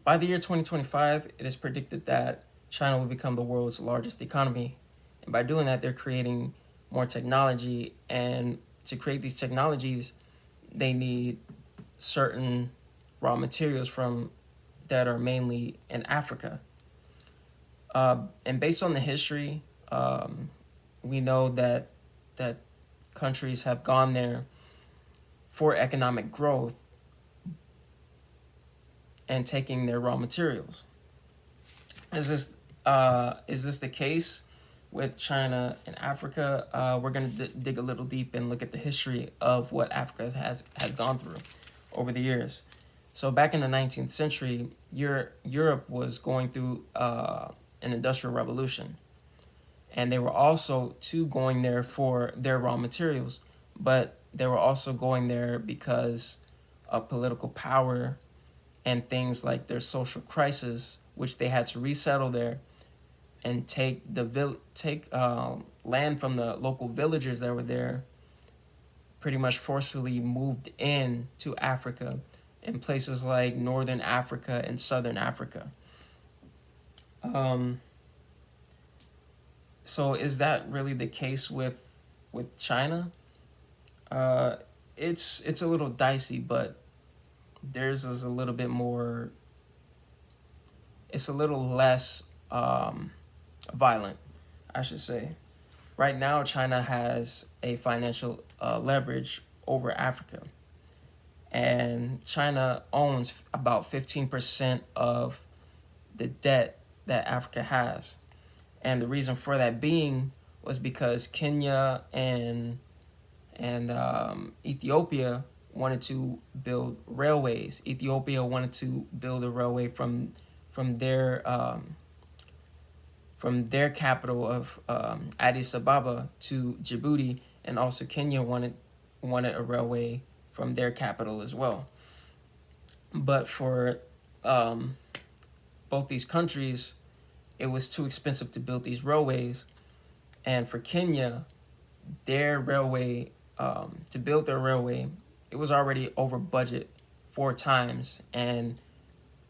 By the year 2025, it is predicted that China will become the world's largest economy. And by doing that, they're creating more technology. And to create these technologies, they need certain raw materials from that are mainly in Africa. And based on the history, we know that countries have gone there for economic growth and taking their raw materials. Is this the case with China and Africa? We're going to dig a little deep and look at the history of what Africa has gone through over the years. So back in the 19th century, Europe was going through an industrial revolution, and they were also too going there for their raw materials, but they were also going there because of political power and things like their social crisis, which they had to resettle there and take land from the local villagers that were there. Pretty much forcefully moved in to Africa in places like Northern Africa and Southern Africa. Um, so is that really the case with China? Uh, it's a little dicey, but theirs is a little bit more. It's a little less violent, I should say. Right now, China has a financial leverage over Africa, and China owns about 15% of the debt that Africa has. And the reason for that being was because Kenya and Ethiopia wanted to build railways. Ethiopia wanted to build a railway from their from their capital of Addis Ababa to Djibouti, and also Kenya wanted a railway from their capital as well. But for um, both these countries, it was too expensive to build these railways, and for Kenya, their railway to build their railway, it was already over budget 4 times, and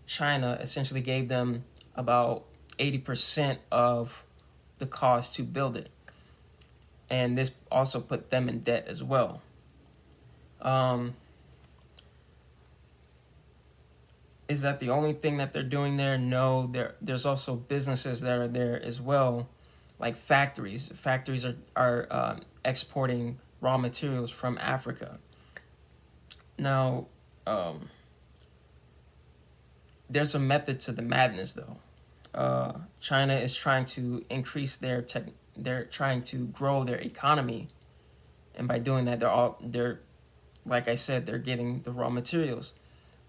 China essentially gave them about 80% of the cost to build it. And this also put them in debt as well. Um, is that the only thing that they're doing there? No, there's also businesses that are there as well, like factories. Factories are exporting raw materials from Africa. Now, um, there's a method to the madness, though. China is trying to increase their tech. They're trying to grow their economy, and by doing that, they're like I said, they're getting the raw materials.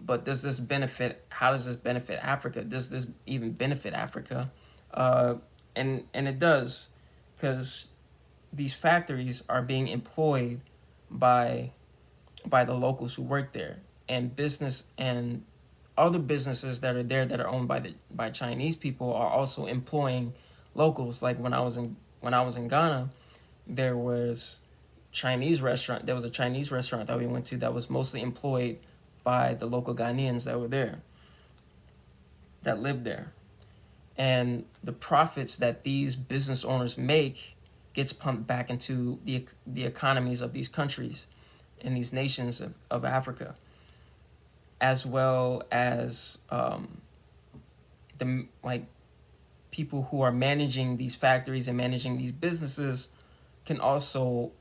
But does this benefit? How does this benefit Africa? Does this even benefit Africa? Uh, and it does, because these factories are being employed by the locals who work there, and business and other businesses that are there that are owned by Chinese people are also employing locals. Like when I was in Ghana, there was There was a Chinese restaurant that we went to that was mostly employed by the local Ghanaians that were there, that lived there. And the profits that these business owners make gets pumped back into the economies of these countries and these nations of Africa, as well as the like people who are managing these factories and managing these businesses can also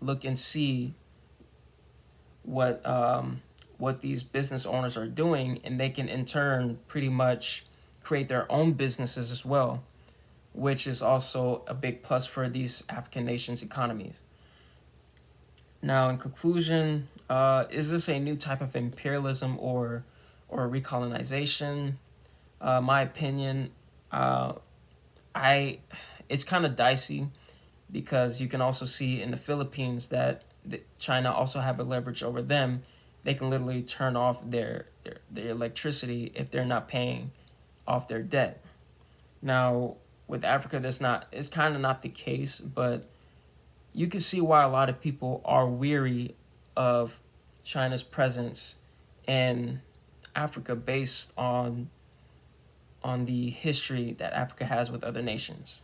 look and see what these business owners are doing, and they can in turn pretty much create their own businesses as well, which is also a big plus for these African nations' economies. Now, in conclusion, is this a new type of imperialism or recolonization? My opinion, uh, I it's kind of dicey, because you can also see in the Philippines that China also have a leverage over them. They can literally turn off their electricity if they're not paying off their debt. Now, with Africa, it's kind of not the case, but you can see why a lot of people are weary of China's presence in Africa, based on on the history that Africa has with other nations.